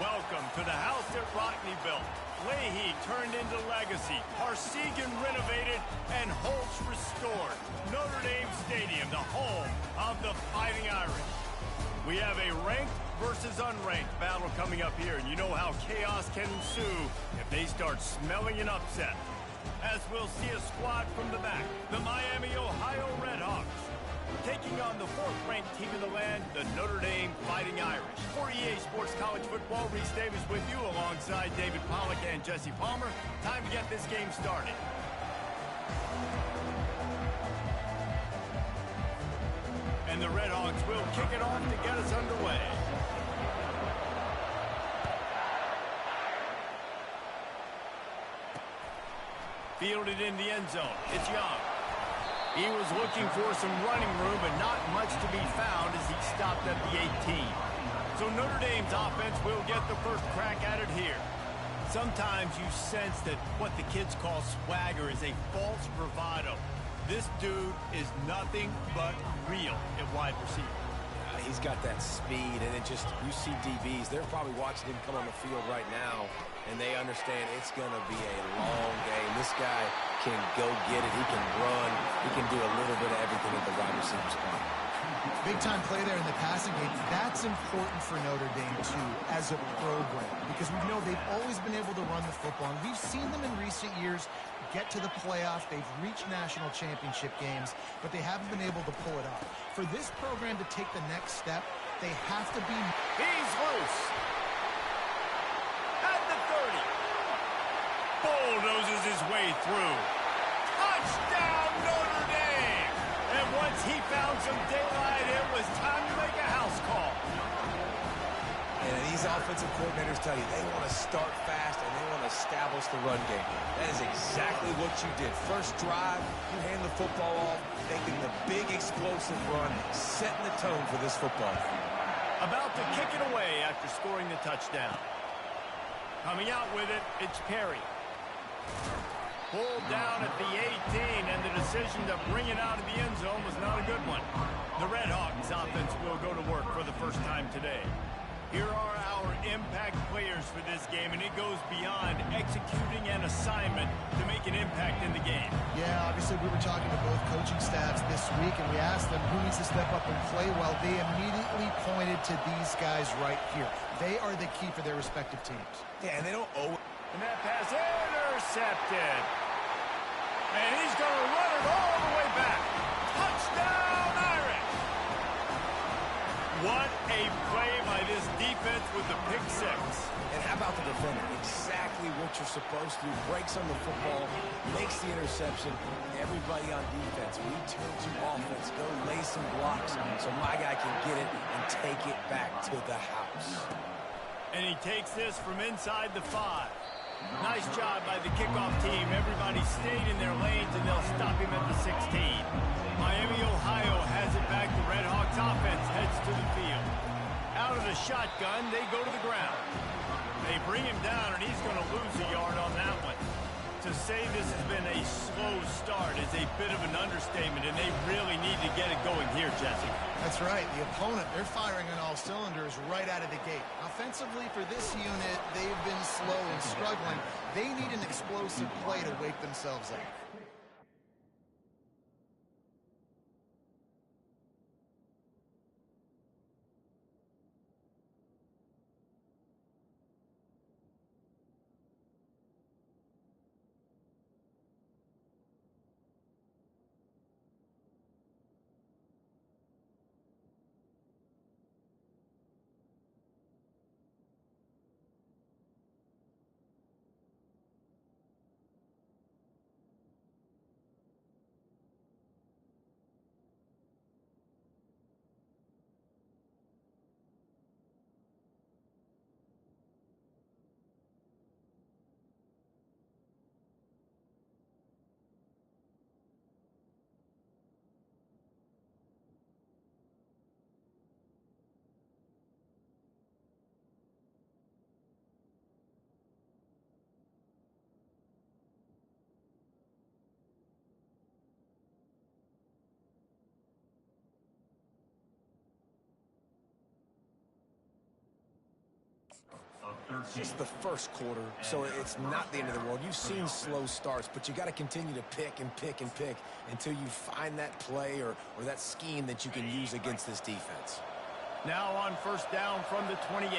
Welcome to the house that Rockney built. Leahy turned into legacy, Parsegan renovated, and Holtz restored. Notre Dame Stadium, the home of the Fighting Irish. We have a ranked versus unranked battle coming up here, and you know how chaos can ensue if they start smelling an upset. As we'll see a squad from the back, the Miami, Ohio Redhawks, taking on the fourth-ranked team in the land, the Notre Dame Fighting Irish. For EA Sports College Football, Reese Davis with you alongside David Pollack and Jesse Palmer. Time to get this game started. And the Redhawks will kick it off to get us underway. Fielded in the end zone. It's Young. He was looking for some running room, but not much to be found as he stopped at the 18. So Notre Dame's offense will get the first crack at it here. Sometimes you sense that what the kids call swagger is a false bravado. This dude is nothing but real at wide receiver. He's got that speed, and it just, you see DBs, they're probably watching him come on the field right now, and they understand it's going to be a long game. This guy can go get it. He can run. He can do a little bit of everything at the wide receiver spot. Big-time play there in the passing game. That's important for Notre Dame, too, as a program, because we know they've always been able to run the football, and we've seen them in recent years get to the playoff. They've reached national championship games, but they haven't been able to pull it off. For this program to take the next step, they have to be... He's loose. At the 30. Bulldozes his way through. Touchdown, Notre Dame! And once he found some daylight, it was time to make a house call. And these offensive coordinators tell you they want to start fast and they want to establish the run game. That is exactly what you did. First drive, you hand the football off, making the big explosive run, setting the tone for this football game. About to kick it away after scoring the touchdown. Coming out with it, it's Perry. Pulled down at the 18, and the decision to bring it out of the end zone was not a good one. The Redhawks offense will go to work for the first time today. Here are our impact players for this game, and it goes beyond executing an assignment to make an impact in the game. Yeah, obviously we were talking to both coaching staffs this week, and we asked them who needs to step up and play well. They immediately pointed to these guys right here. They are the key for their respective teams. Yeah, and they don't owe it. And that pass intercepted. And he's going to run it all the way back. Touchdown, Irish! What a play by this defense with the pick six. And how about the defender? Exactly what you're supposed to do. Breaks on the football, makes the interception. Everybody on defense, we turn to offense. Go lay some blocks so my guy can get it and take it back to the house. And he takes this from inside the 5. Nice job by the kickoff team. Everybody stayed in their lanes, and they'll stop him at the 16. Miami, Ohio has it back. The Redhawks offense heads to the field. Out of the shotgun, they go to the ground. They bring him down, and he's going to lose a yard on that one. To say this has been a slow start is a bit of an understatement, and they really need to get it going here, Jesse. That's right. The opponent, they're firing on all cylinders right out of the gate. Offensively, for this unit, they've been slow and struggling. They need an explosive play to wake themselves up. It's just the first quarter, so it's not the end of the world. You've seen slow starts, but you got to continue to pick and pick and pick until you find that play or that scheme that you can use against this defense. Now on first down from the 28.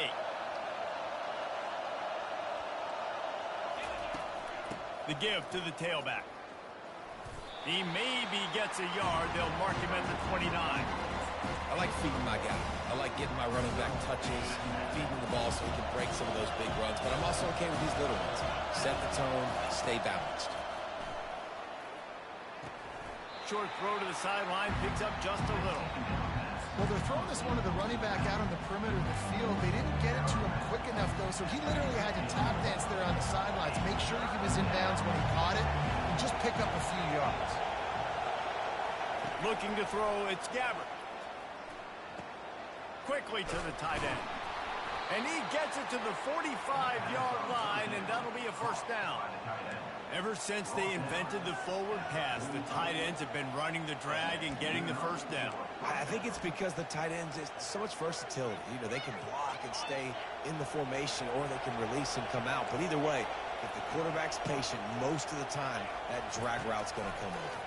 The give to the tailback. He maybe gets a yard. They'll mark him at the 29. I like feeding my guy. I like getting my running back touches, feeding the ball so he can break some of those big runs. But I'm also okay with these little ones. Set the tone, stay balanced. Short throw to the sideline, picks up just a little. Well, they're throwing this one to the running back out on the perimeter of the field. They didn't get it to him quick enough, though, so he literally had to tap dance there on the sidelines, make sure he was in bounds when he caught it, and just pick up a few yards. Looking to throw, it's Gabbert. Quickly to the tight end. And he gets it to the 45-yard line, and that'll be a first down. Ever since they invented the forward pass, the tight ends have been running the drag and getting the first down. I think it's because the tight ends is so much versatility. You know, they can block and stay in the formation, or they can release and come out. But either way, if the quarterback's patient, most of the time, that drag route's going to come over.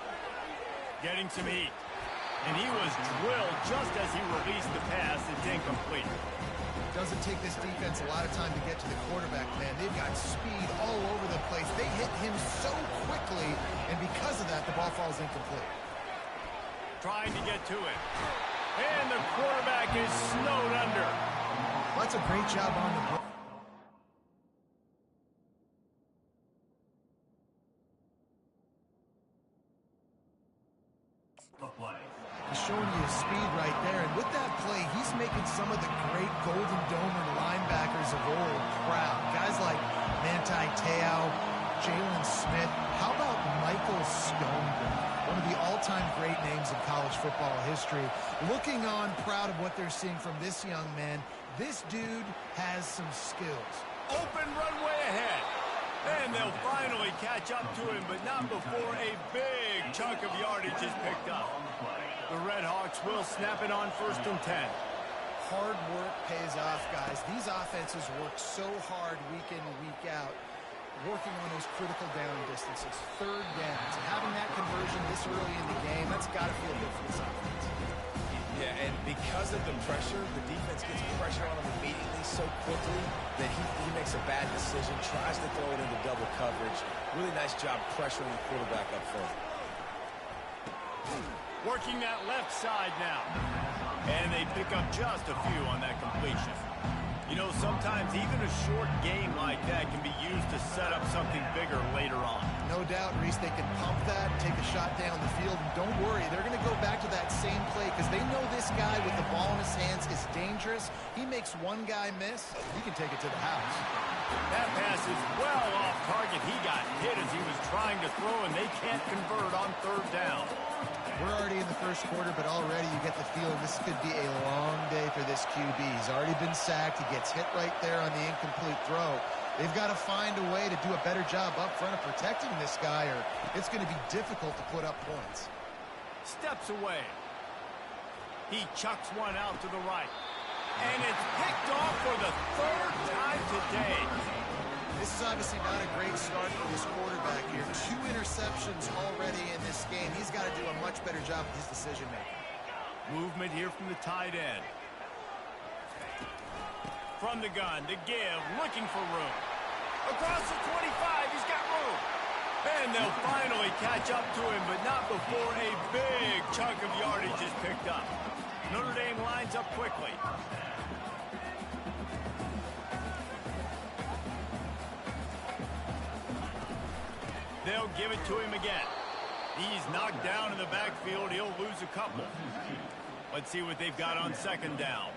Getting some heat. And he was drilled just as he released the pass. It's incomplete. Doesn't take this defense a lot of time to get to the quarterback, man. They've got speed all over the place. They hit him so quickly, and because of that, the ball falls incomplete. Trying to get to it. And the quarterback is snowed under. Well, that's a great job on the ball. He's showing you his speed right there, and with that play, he's making some of the great Golden Domer linebackers of old proud. Guys like Manti Te'o, Jalen Smith. How about Michael Stonebrook, one of the all-time great names in college football history? Looking on, proud of what they're seeing from this young man. This dude has some skills. Open runway ahead. And they'll finally catch up to him, but not before a big chunk of yardage is picked up. The Red Hawks will snap it on first and 10. Hard work pays off, guys. These offenses work so hard week in and week out, working on those critical down distances, third downs. And having that conversion this early in the game, that's got to feel good for this offense. Yeah, and because of the pressure, the defense gets pressure on him immediately so quickly that he makes a bad decision, tries to throw it into double coverage. Really nice job pressuring the quarterback up front. Working that left side now. And they pick up just a few on that completion. You know, sometimes even a short game like that can be used to set up something bigger later on. No doubt, Reese, they can pump that, take a shot down the field, and don't worry, they're going to go back to that same play because they know this guy with the ball in his hands is dangerous. He makes one guy miss, he can take it to the house. That pass is well off target. He got hit as he was trying to throw, and they can't convert on third down. We're already in the first quarter, but already you get the feeling this could be a long day for this QB. He's already been sacked. He gets hit right there on the incomplete throw. They've got to find a way to do a better job up front of protecting this guy, or it's going to be difficult to put up points. Steps away. He chucks one out to the right. And it's picked off for the third time today. This is obviously not a great start for this quarterback here. 2 interceptions already in this game. He's got to do a much better job with his decision-making. Movement here from the tight end. From the gun, to give, looking for room. Across the 25, he's got room. And they'll finally catch up to him, but not before a big chunk of yardage is picked up. Notre Dame lines up quickly. They'll give it to him again. He's knocked down in the backfield. He'll lose a couple. Let's see what they've got on second down.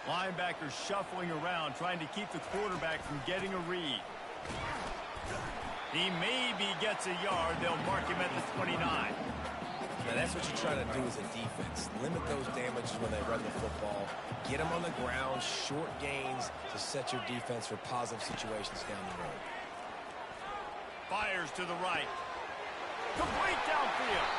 Linebackers shuffling around, trying to keep the quarterback from getting a read. He maybe gets a yard. They'll mark him at the 29. Now, that's what you're trying to do as a defense. Limit those damages when they run the football. Get them on the ground, short gains to set your defense for positive situations down the road. Fires to the right. Complete downfield.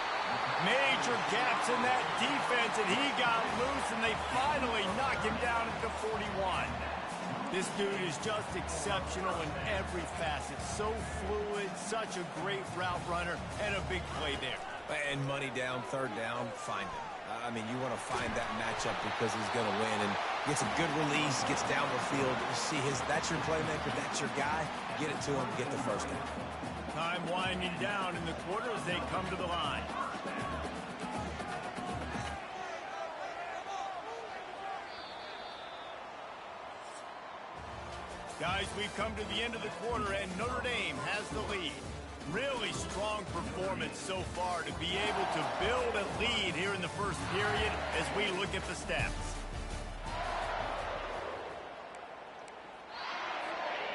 Major gaps in that defense, and he got loose, and they finally knock him down at the 41. This dude is just exceptional in every facet. So fluid, such a great route runner, and a big play there. And money down, third down, find him. I mean, you want to find that matchup because he's going to win and gets a good release, gets down the field. You see that's your playmaker, that's your guy. Get it to him, get the first down. Time winding down in the quarter as they come to the line. Guys, we've come to the end of the quarter, and Notre Dame has the lead. Really strong performance so far to be able to build a lead here in the first period as we look at the stats.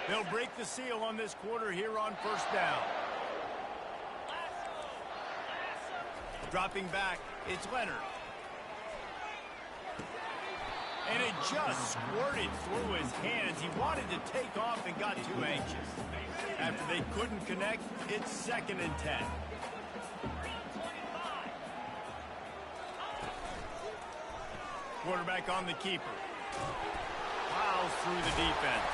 They'll break the seal on this quarter here on first down. Dropping back, it's Leonard. And it just squirted through his hands. He wanted to take off and got too anxious. After they couldn't connect, it's 2nd and 10. Quarterback on the keeper. Plows through the defense.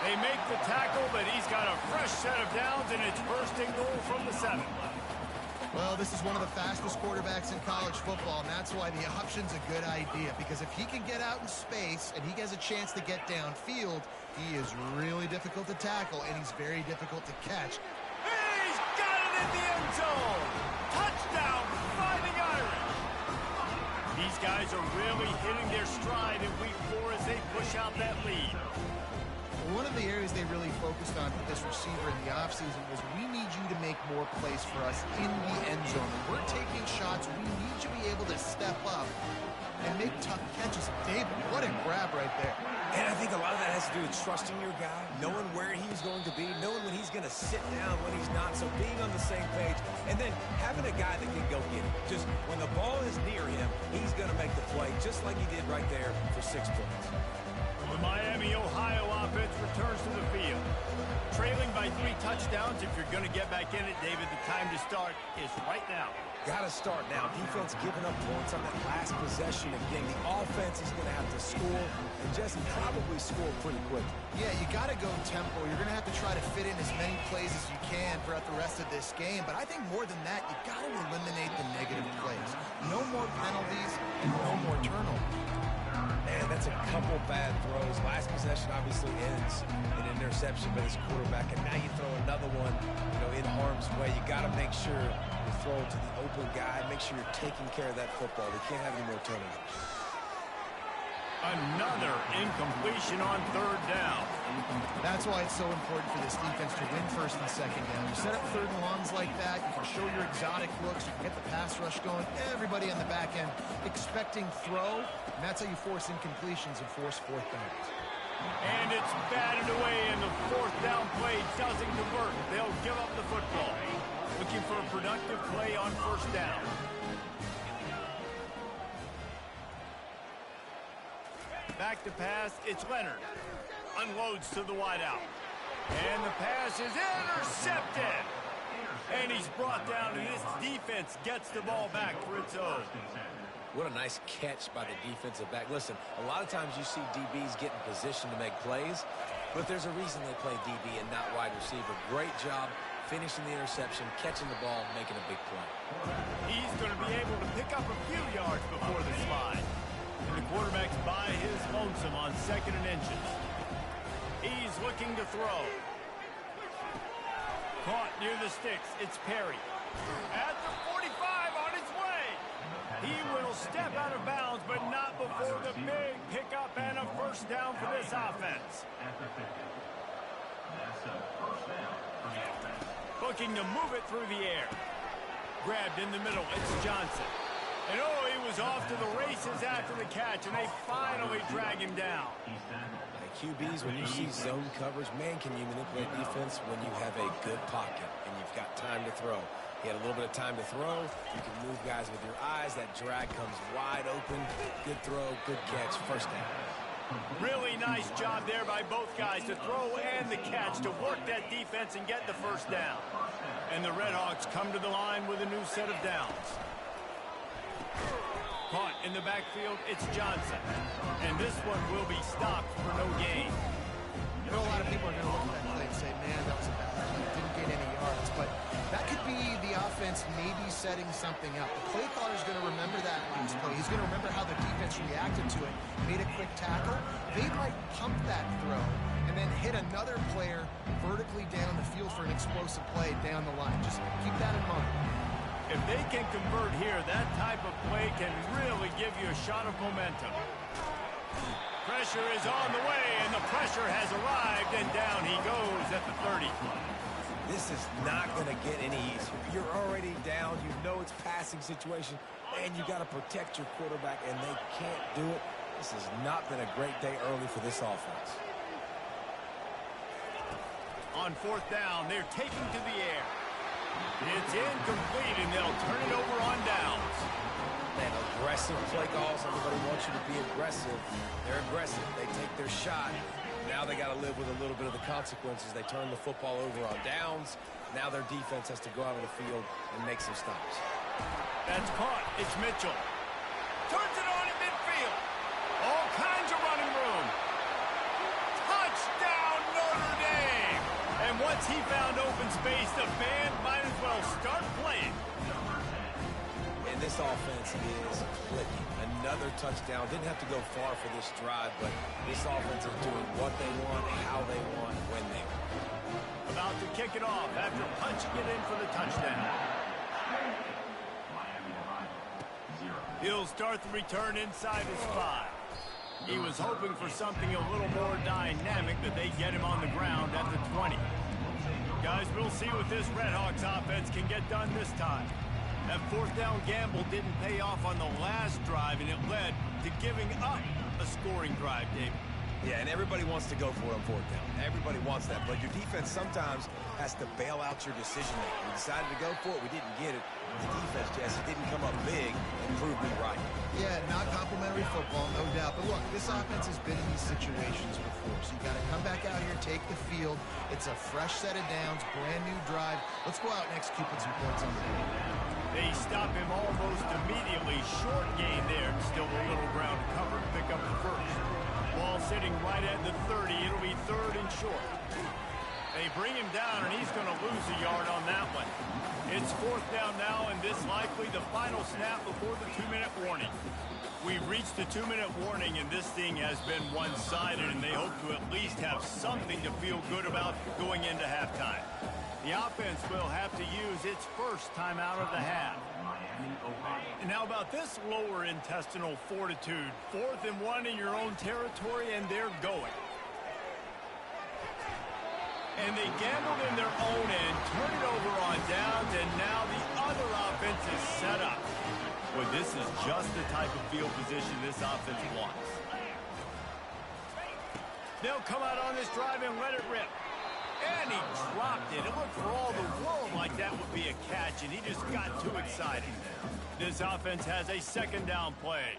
They make the tackle, but he's got a fresh set of downs, and it's 1st and goal from the 7. Well, this is one of the fastest quarterbacks in college football, and that's why the option's a good idea, because if he can get out in space and he has a chance to get downfield, he is really difficult to tackle, and he's very difficult to catch. He's got it in the end zone! Touchdown, Fighting Irish! These guys are really hitting their stride in week 4 as they push out that lead. One of the areas they really focused on with this receiver in the offseason was we need you to make more plays for us in the end zone. When we're taking shots, we need you to be able to step up and make tough catches. David, what a grab right there. And I think a lot of that has to do with trusting your guy, knowing where he's going to be, knowing when he's going to sit down, when he's not, so being on the same page, and then having a guy that can go get it. Just when the ball is near him, he's going to make the play, just like he did right there for 6 points. The Miami, Ohio offense returns to the field. Trailing by 3 touchdowns. If you're going to get back in it, David, the time to start is right now. Got to start now. Defense giving up points on that last possession. Again, the offense is going to have to score, and Jesse probably score pretty quickly. Yeah, you got to go tempo. You're going to have to try to fit in as many plays as you can throughout the rest of this game. But I think more than that, you got to eliminate the negative plays. No more penalties and no more turnovers. Man, that's a couple bad throws. Last possession obviously ends in an interception by this quarterback, and now you throw another one, in harm's way. You got to make sure you throw it to the open guy. Make sure you're taking care of that football. We can't have any more turnovers. Another incompletion on 3rd down. That's why it's so important for this defense to win 1st and 2nd down. You set up 3rd and longs like that, you can show your exotic looks, you can get the pass rush going, everybody on the back end expecting throw, and that's how you force incompletions and force 4th downs. And it's batted away, and the 4th down play doesn't convert. They'll give up the football. Looking for a productive play on 1st down. Back to pass, it's Leonard. Unloads to the wideout. And the pass is intercepted. And he's brought down, and this defense gets the ball back for its own. What a nice catch by the defensive back. Listen, a lot of times you see DBs get in position to make plays, but there's a reason they play DB and not wide receiver. Great job finishing the interception, catching the ball, making a big play. He's going to be able to pick up a few yards before the slide. And the quarterback's by his lonesome on 2nd and inches. He's looking to throw. Caught near the sticks. It's Perry. At the 45 on his way. He will step out of bounds, but not before the big pickup and a 1st down for this offense. Looking to move it through the air. Grabbed in the middle. It's Johnson. And he was off to the races after the catch, and they finally drag him down. QBs, when you see zone coverage, man, can you manipulate defense when you have a good pocket and you've got time to throw. He had a little bit of time to throw. You can move guys with your eyes. That drag comes wide open. Good throw, good catch, 1st down. Really nice job there by both guys to throw and the catch to work that defense and get the first down. And the Redhawks come to the line with a new set of downs. Caught in the backfield, it's Johnson. And this one will be stopped for no gain. You know, a lot of people are going to look at that play and say, man, that was a bad play. Didn't get any yards. But that could be the offense maybe setting something up. The play caller's going to remember that last play. He's going to remember how the defense reacted to it, made a quick tackle. They might pump that throw and then hit another player vertically down the field for an explosive play down the line. Just keep that in mind. If they can convert here, that type of play can really give you a shot of momentum. Pressure is on the way, and the pressure has arrived, and down he goes at the 30. This is not going to get any easier. You're already down. You know it's passing situation, and you got to protect your quarterback, and they can't do it. This has not been a great day early for this offense. On fourth down, they're taking to the air. It's incomplete, and they'll turn it over on downs. Man, aggressive play calls. Everybody wants you to be aggressive. They're aggressive. They take their shot. Now they got to live with a little bit of the consequences. They turn the football over on downs. Now their defense has to go out on the field and make some stops. That's caught. It's Mitchell. Turns it on in midfield. All kinds of running room. Touchdown, Notre Dame! And once he found open space, the band might as well start playing. And this offense is clicking. Another touchdown. Didn't have to go far for this drive, but this offense is doing what they want, how they want, when they want. About to kick it off after punching it in for the touchdown. He'll start the return inside his 5. He was hoping for something a little more dynamic, but they get him on the ground at the 20. Guys, we'll see what this Redhawks offense can get done this time. That fourth down gamble didn't pay off on the last drive, and it led to giving up a scoring drive, David. Yeah, and everybody wants to go for it on fourth down. Everybody wants that, but your defense sometimes has to bail out your decision-making. We decided to go for it. We didn't get it. The defense, Jesse, didn't come up big and prove me right. Yeah, not complimentary football, no doubt. But look, this offense has been in these situations before, so you got to come back out here, take the field. It's a fresh set of downs, brand new drive. Let's go out and execute with some points on the board. They stop him almost immediately. Short gain there. Still a little ground to cover to pick up the first. Ball sitting right at the 30. It'll be third and short. They bring him down, and he's going to lose a yard on that one. It's fourth down now, and this likely the final snap before the 2-minute warning. We've reached the 2-minute warning, and this thing has been one-sided, and they hope to at least have something to feel good about going into halftime. The offense will have to use its first timeout of the half. And how about this lower intestinal fortitude? 4th and 1 in your own territory, and they're going. And they gambled in their own end, turn it over on downs, and now the other offense is set up. Well, this is just the type of field position this offense wants. They'll come out on this drive and let it rip. And he dropped it. It looked for all the world like that would be a catch, and he just got too excited. This offense has a second down play.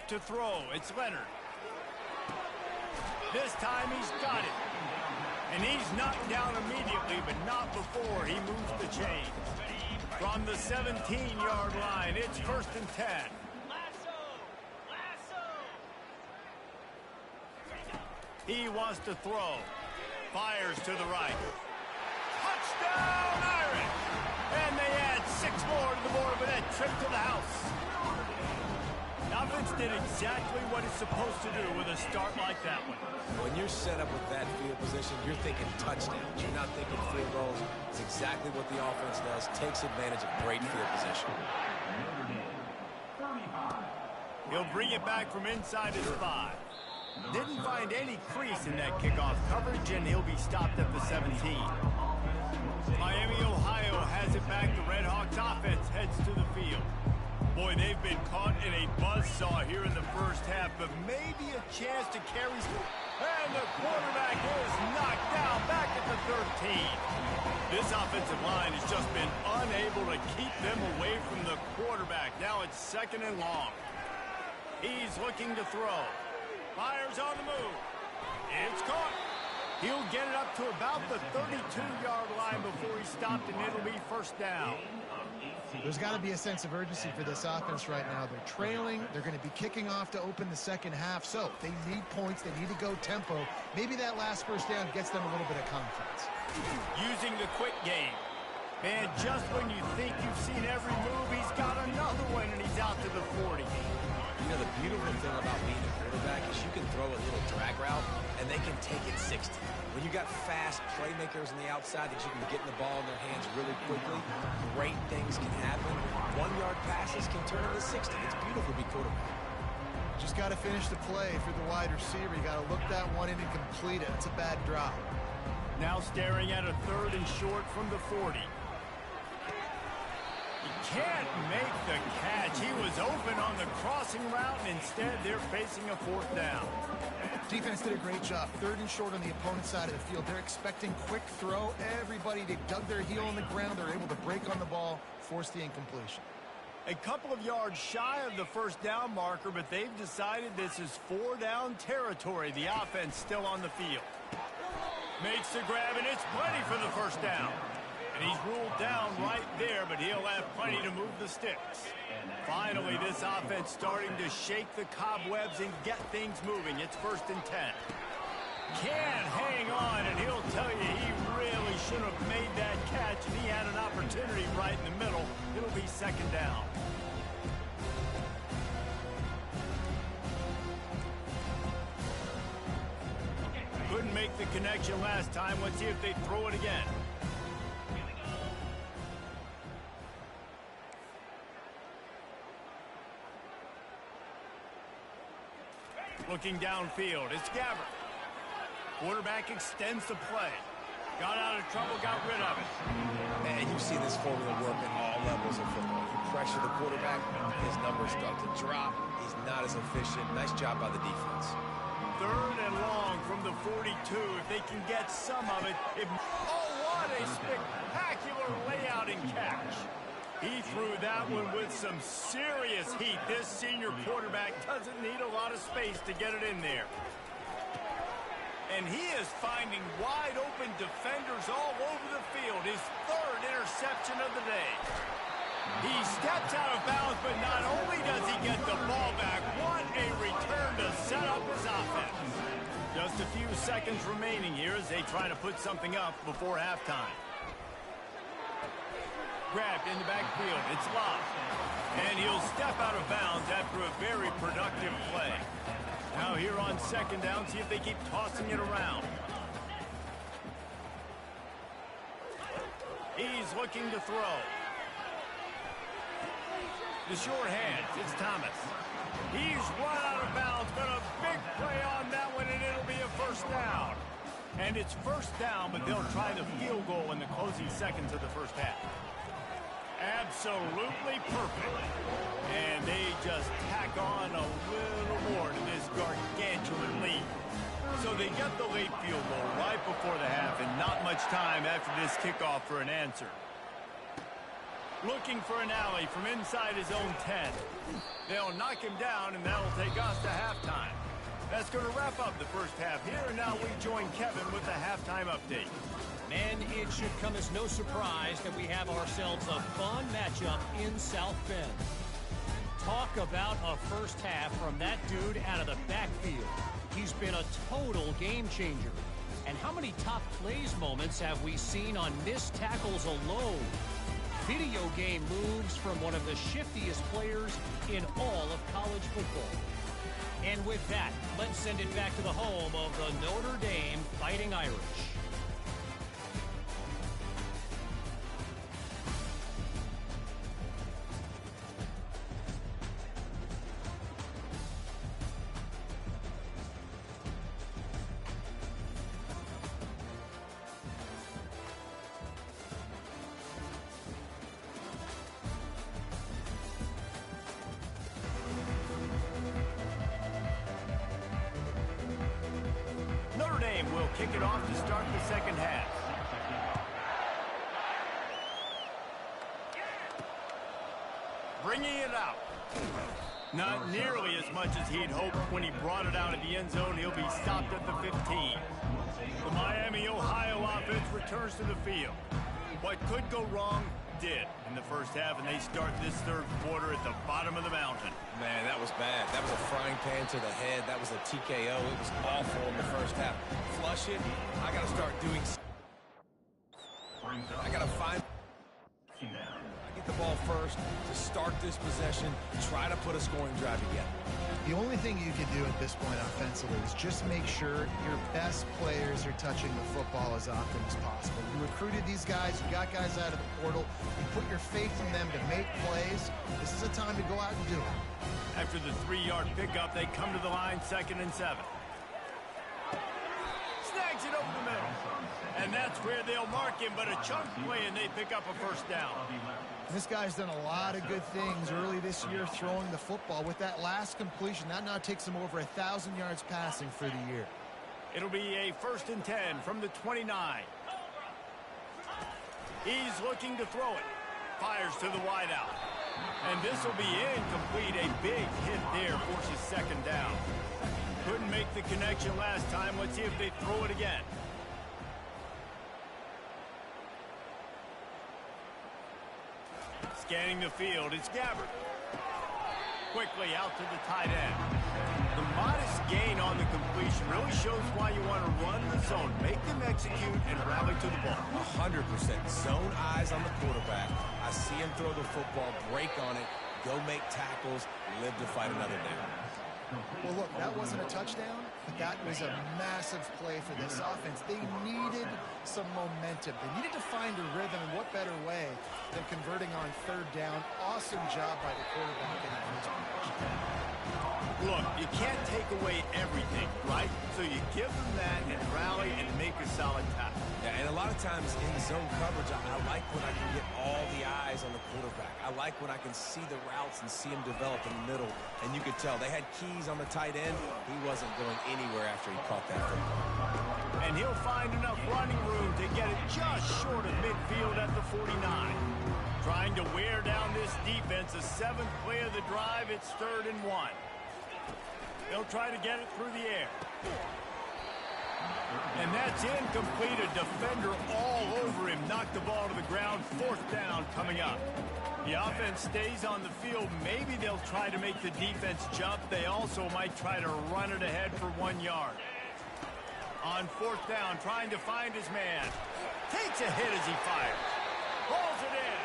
To throw, it's Leonard. This time he's got it. And he's knocked down immediately, but not before he moves the chain. From the 17-yard line, it's 1st and 10. He wants to throw. Fires to the right. Touchdown, Irish! And they add 6 more to the board with that trip to the house. The offense did exactly what it's supposed to do with a start like that one. When you're set up with that field position, you're thinking touchdowns. You're not thinking field goals. It's exactly what the offense does. Takes advantage of great field position. He'll bring it back from inside his 5. Didn't find any crease in that kickoff coverage, and he'll be stopped at the 17. Miami, Ohio has it back. The Redhawks offense heads to the field. Boy, they've been caught in a buzzsaw here in the first half, but maybe a chance to carry. And the quarterback is knocked down back at the 13. This offensive line has just been unable to keep them away from the quarterback. Now it's 2nd and long. He's looking to throw. Fires on the move. It's caught. He'll get it up to about the 32-yard line before he's stopped, and it'll be first down. There's got to be a sense of urgency for this offense right now. They're trailing. They're going to be kicking off to open the second half. So they need points. They need to go tempo. Maybe that last first down gets them a little bit of confidence. Using the quick game. Man, just when you think you've seen every move, he's got another one, and he's out to the 40. You know, the beautiful thing about being a quarterback is you can throw a little drag route, and they can take it 60. When you got fast playmakers on the outside that you can get the ball in their hands really quickly, great things can happen. 1-yard passes can turn into 60. It's beautiful to be quarterback. Just got to finish the play for the wide receiver. You got to look that one in and complete it. It's a bad drop. Now staring at a 3rd and short from the 40. He can't make the catch. He was open on the crossing route, and instead they're facing a 4th down. Defense did a great job. 3rd and short on the opponent's side of the field. They're expecting quick throw. Everybody, they dug their heel in the ground. They're able to break on the ball, force the incompletion. A couple of yards shy of the first down marker, but they've decided this is 4-down territory. The offense still on the field. Makes the grab, and it's plenty for the first down. And he's ruled down right there, but he'll have plenty to move the sticks. Finally, this offense starting to shake the cobwebs and get things moving. It's 1st and 10. Can't hang on, and he'll tell you he really should have made that catch, and he had an opportunity right in the middle. It'll be 2nd down. Couldn't make the connection last time. Let's see if they throw it again. Looking downfield, it's Gabbert. Quarterback extends the play. Got out of trouble, got rid of it. And you've seen this formula work at all levels of football. You pressure the quarterback, his numbers start to drop. He's not as efficient. Nice job by the defense. 3rd and long from the 42. If they can get some of it. Oh, what a spectacular layout and catch. He threw that one with some serious heat. This senior quarterback doesn't need a lot of space to get it in there. And he is finding wide open defenders all over the field. His 3rd interception of the day. He steps out of bounds, but not only does he get the ball back, what a return to set up his offense. Just a few seconds remaining here as they try to put something up before halftime. Grabbed in the backfield. It's lost. And he'll step out of bounds after a very productive play. Now here on 2nd down, see if they keep tossing it around. He's looking to throw. The short hands. It's Thomas. He's run out of bounds, but a big play on that one, and it'll be a 1st down. And it's 1st down, but they'll try the field goal in the closing seconds of the first half. Absolutely perfect. And they just tack on a little more to this gargantuan lead. So they get the late field goal right before the half, and not much time after this kickoff for an answer. Looking for an alley from inside his own 10. They'll knock him down, and that'll take us to halftime. That's going to wrap up the first half here, and now we join Kevin with the halftime update. And it should come as no surprise that we have ourselves a fun matchup in South Bend. Talk about a first half from that dude out of the backfield. He's been a total game changer. And how many top plays moments have we seen on missed tackles alone? Video game moves from one of the shiftiest players in all of college football. And with that, let's send it back to the home of the Notre Dame Fighting Irish. Notre Dame will kick it off to start the second half. Bringing it out. Not nearly as much as he'd hoped when he brought it out of the end zone. He'll be stopped at the 15. The Miami, Ohio offense returns to the field. What could go wrong did in the first half, and they start this third quarter at the bottom of the mountain. Man, that was bad. That was a frying pan to the head. That was a TKO. It was awful in the first half. Flush it. I got to start doing... I got to find... I get the ball first to start this possession, try to put a scoring drive together. The only thing you can do at this point offensively is just make sure your best players are touching the football as often as possible. You recruited these guys, you got guys out of the portal, you put your faith in them to make plays. This is a time to go out and do it. After the 3-yard pickup, they come to the line, 2nd and 7. Snags it over the middle. And that's where they'll mark him, but a chunk play, and they pick up a first down. This guy's done a lot of good things early this year throwing the football. With that last completion, that now takes him over 1,000 yards passing for the year. It'll be a 1st and 10 from the 29. He's looking to throw it. Fires to the wideout. And this will be incomplete. A big hit there forces 2nd down. Couldn't make the connection last time. Let's see if they throw it again. Scanning the field, it's Gabbard. Quickly out to the tight end. The modest gain on the completion really shows why you want to run the zone. Make them execute and rally to the ball. 100%. Zone eyes on the quarterback. I see him throw the football, break on it, go make tackles, live to fight another down. Well, look, that wasn't a touchdown, but that was a massive play for this offense. They needed some momentum. They needed to find a rhythm, and what better way than converting on 3rd down. Awesome job by the quarterback in that first possession. Look, you can't take away everything, right? So you give them that and rally and make a solid tackle. Yeah, and a lot of times in zone coverage, I like when I can get all the eyes on the quarterback. I like when I can see the routes and see him develop in the middle. And you could tell they had keys on the tight end. He wasn't going anywhere after he caught that football. And he'll find enough running room to get it just short of midfield at the 49. Trying to wear down this defense, the 7th play of the drive, it's 3rd and 1. They'll try to get it through the air. And that's incomplete. A defender all over him. Knocked the ball to the ground. 4th down coming up. The offense stays on the field. Maybe they'll try to make the defense jump. They also might try to run it ahead for 1 yard. On 4th down, trying to find his man. Takes a hit as he fires. Pulls it in.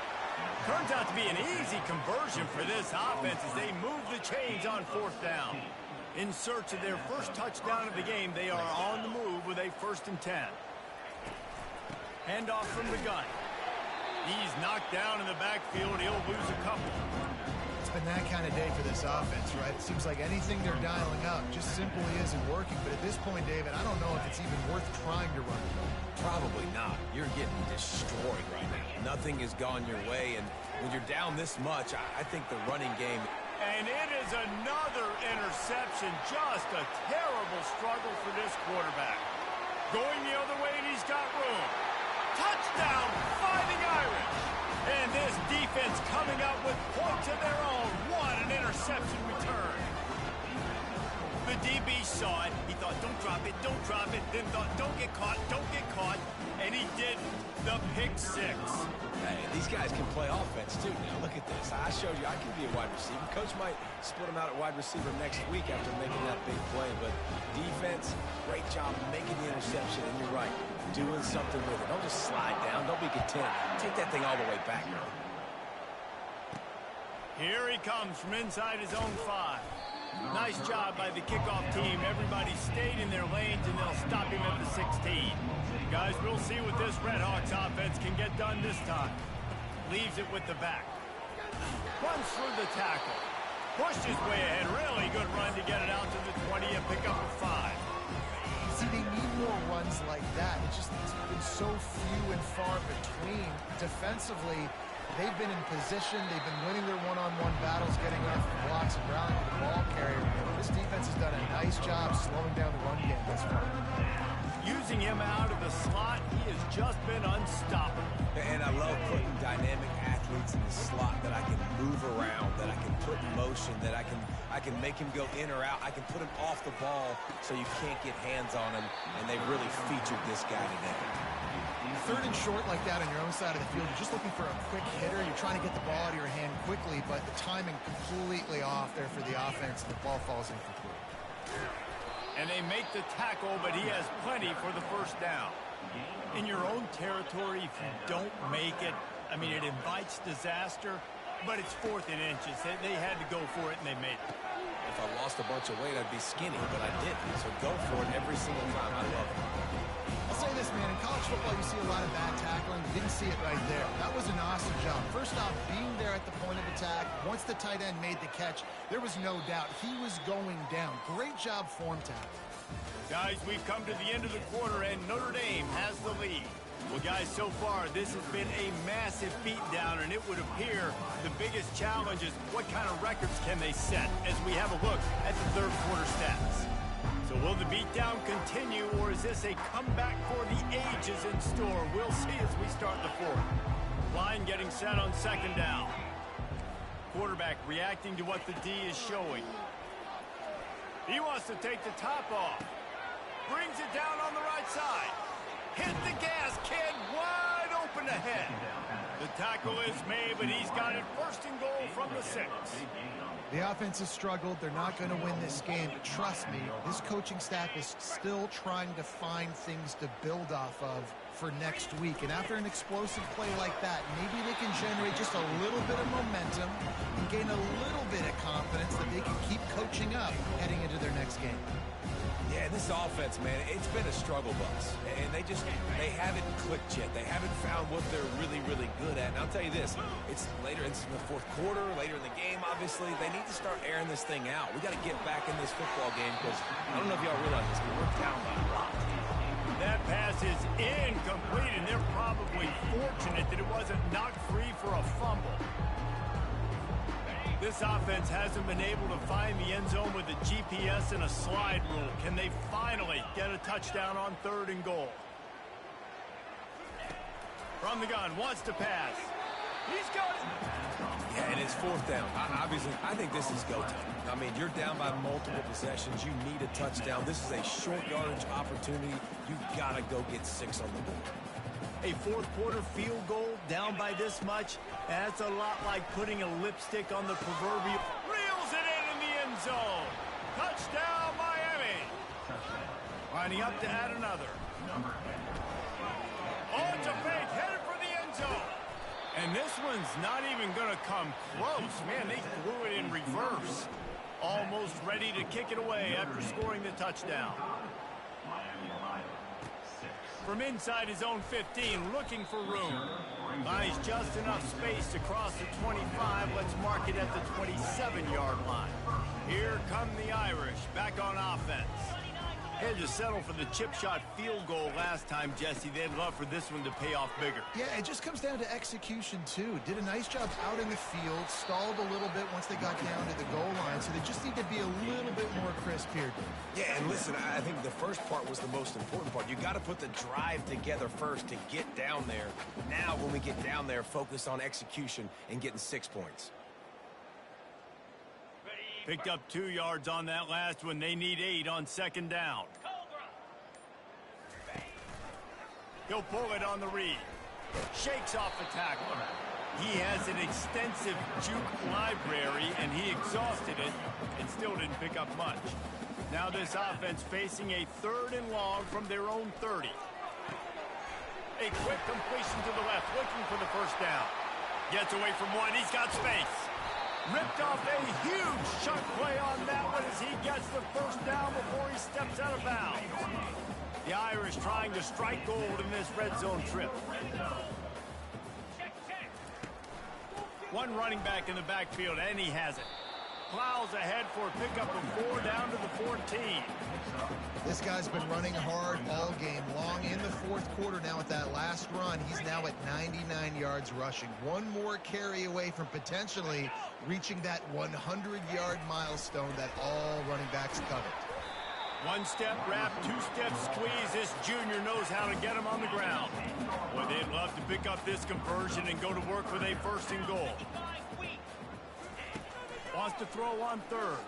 Turns out to be an easy conversion for this offense as they move the chains on 4th down. In search of their first touchdown of the game, they are on the move with a 1st and 10. Handoff from the gun. He's knocked down in the backfield. He'll lose a couple. It's been that kind of day for this offense, right? It seems like anything they're dialing up just simply isn't working. But at this point, David, I don't know if it's even worth trying to run it. Probably not. You're getting destroyed right now. Nothing has gone your way, and when you're down this much, I think the running game... And it is another interception. Just a terrible struggle for this quarterback. Going the other way, and he's got room. Touchdown, Fighting Irish. And this defense coming out with points of their own. What an interception return. The DB saw it. He thought, don't drop it, don't drop it. Then thought, don't get caught, don't get caught. And he did the pick 6. Hey, these guys can play offense, too. Now, look at this. I showed you I can be a wide receiver. Coach might split him out at wide receiver next week after making that big play. But defense, great job making the interception. And you're right, doing something with it. Don't just slide down. Don't be content. Take that thing all the way back. Here he comes from inside his own 5. Nice job by the kickoff team. Everybody stayed in their lanes, and they'll stop him at the 16. Guys, we'll see what this Redhawks offense can get done this time. Leaves it with the back. Runs through the tackle. Pushed his way ahead. Really good run to get it out to the 20 and pick up a 5. See, they need more runs like that. It's been so few and far between. Defensively, they've been in position. They've been winning their one-on-one battles, getting off the blocks and rallying to the ball carrier. This defense has done a nice job slowing down the run game thus far. Using him out of the slot, he has just been unstoppable. And I love putting dynamic athletes in the slot that I can move around, that I can put in motion, that I can make him go in or out. I can put him off the ball so you can't get hands on him, and they really featured this guy today. Third and short like that on your own side of the field, you're just looking for a quick hitter. You're trying to get the ball out of your hand quickly, but the timing completely off there for the offense, and the ball falls incomplete. And they make the tackle, but he has plenty for the first down. In your own territory, if you don't make it, I mean, it invites disaster, but it's 4th and inches. They had to go for it, and they made it. If I lost a bunch of weight, I'd be skinny, but I didn't. So go for it every single time. I love it. I'll say this, man. In college football, you see a lot of bad tackling. You didn't see it right there. That was an awesome job. First off, being there at the point of attack. Once the tight end made the catch, there was no doubt he was going down. Great job form tackle. Guys, we've come to the end of the quarter, and Notre Dame has the lead. Well, guys, so far, this has been a massive beatdown, and it would appear the biggest challenge is what kind of records can they set as we have a look at the third quarter stats. So will the beatdown continue, or is this a comeback for the ages in store? We'll see as we start the fourth. Line getting set on second down. Quarterback reacting to what the D is showing. He wants to take the top off. Brings it down on the right side. Hit the gas, kid. Wide open ahead. The tackle is made, but he's got it first and goal from the 6. The offense has struggled. They're not going to win this game, but trust me, this coaching staff is still trying to find things to build off of for next week. And after an explosive play like that, maybe they can generate just a little bit of momentum and gain a little bit of confidence that they can keep coaching up heading into their next game. Yeah, this offense, man, it's been a struggle bus. And they haven't clicked yet. They haven't found what they're really, really good at. And I'll tell you this, it's later in the fourth quarter, later in the game, obviously. They need to start airing this thing out. We got to get back in this football game because I don't know if y'all realize this, but we're down by a lot. That pass is incomplete, and they're probably fortunate that it wasn't knocked free for a fumble. This offense hasn't been able to find the end zone with a GPS and a slide rule. Can they finally get a touchdown on third and goal? From the gun, wants to pass. He's got it. Yeah, and it's fourth down. Obviously, I think this is go time. I mean, you're down by multiple possessions. You need a touchdown. This is a short yardage opportunity. You've got to go get 6 on the board. A fourth quarter field goal down by this much, that's a lot like putting a lipstick on the proverbial. Reels it in the end zone. Touchdown, Miami. Lining up to add another. Oh, it's a fake, headed for the end zone. And this one's not even going to come close. Man, they threw it in reverse. Almost ready to kick it away after scoring the touchdown. From inside his own 15, looking for room. Buys just enough space to cross the 25. Let's mark it at the 27-yard line. Here come the Irish, back on offense. Had to settle for the chip shot field goal last time, Jesse. They'd love for this one to pay off bigger. Yeah, it just comes down to execution, too. Did a nice job out in the field, stalled a little bit once they got down to the goal line, so they just need to be a little bit more crisp here. Yeah, and listen, I think the first part was the most important part. You got to put the drive together first to get down there. Now, when we get down there, focus on execution and getting 6 points. Picked up 2 yards on that last one. They need 8 on second down. He'll pull it on the read. Shakes off the tackler. He has an extensive juke library, and he exhausted it and still didn't pick up much. Now this offense facing a 3rd and long from their own 30. A quick completion to the left, looking for the first down. Gets away from one. He's got space. Ripped off a huge chunk play on that one as he gets the first down before he steps out of bounds. The Irish trying to strike gold in this red zone trip. One running back in the backfield, and he has it. Plows ahead for a pickup of 4 down to the 14. This guy's been running hard all game long. In the fourth quarter now with that last run, he's now at 99 yards rushing. One more carry away from potentially reaching that 100-yard milestone that all running backs covet. One-step wrap, two-step squeeze. This junior knows how to get him on the ground. Boy, they'd love to pick up this conversion and go to work with a first and goal. Wants to throw on third.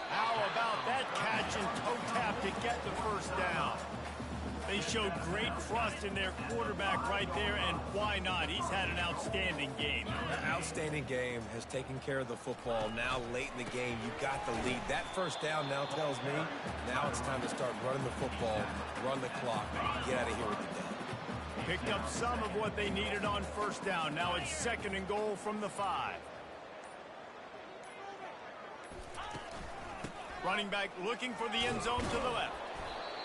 How about that catch and toe tap to get the first down? They showed great trust in their quarterback right there, and why not? He's had an outstanding game. Outstanding game, has taken care of the football. Now late in the game, you got the lead. That first down now tells me now it's time to start running the football, run the clock, get out of here with the day. Picked up some of what they needed on first down. Now it's second and goal from the 5. Running back looking for the end zone to the left.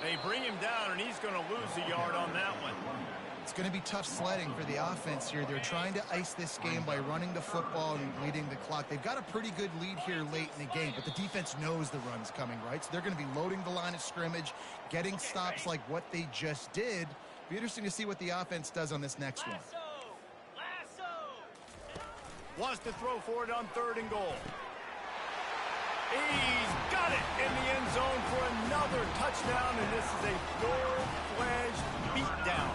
They bring him down, and he's going to lose a yard on that one. It's going to be tough sledding for the offense here. They're trying to ice this game by running the football and leading the clock. They've got a pretty good lead here late in the game, but the defense knows the run's coming, right? So they're going to be loading the line of scrimmage, getting stops like what they just did. Be interesting to see what the offense does on this next one. Wants to throw for it on third and goal. He's got it in the end zone for another touchdown, and this is a full-fledged beatdown.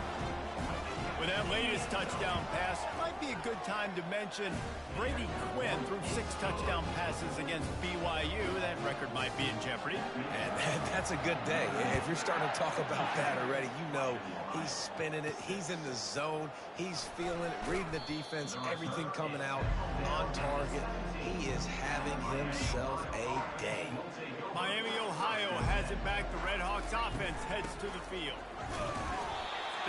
With that latest touchdown pass, might be a good time to mention Brady Quinn threw 6 touchdown passes against BYU. That record might be in jeopardy. And that's a good day. If you're starting to talk about that already, you know he's spinning it. He's in the zone. He's feeling it, reading the defense, everything coming out on target. He is having himself a day. Miami, Ohio has it back. The Red Hawks offense heads to the field.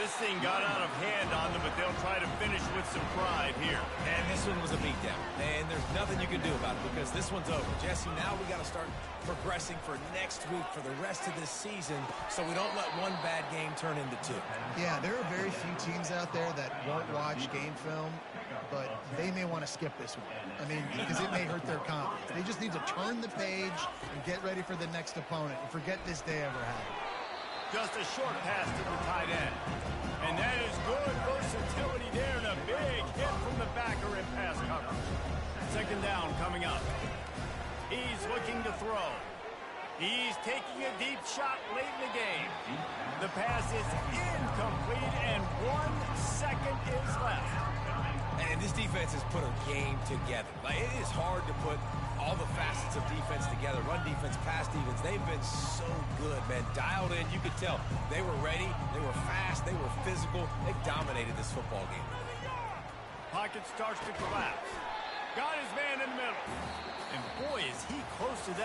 This thing got out of hand on them, but they'll try to finish with some pride here. And this one was a beatdown. And there's nothing you can do about it because this one's over. Jesse, now we got to start progressing for next week, for the rest of this season, so we don't let one bad game turn into 2. Yeah, there are very few teams out there that won't watch game film, but they may want to skip this one. I mean, because it may hurt their confidence. They just need to turn the page and get ready for the next opponent and forget this day ever happened. Just a short pass to the tight end. And that is good versatility there, and a big hit from the backer in pass coverage. Second down coming up. He's looking to throw. He's taking a deep shot late in the game. The pass is incomplete, and 1 second is left. And this defense has put a game together. Like, it is hard to put all the facets of defense together. Run defense, pass defense. They've been so good, man. Dialed in. You could tell they were ready. They were fast. They were physical. They dominated this football game. Pocket starts to collapse. Got his man in the middle. And boy, is he close to that.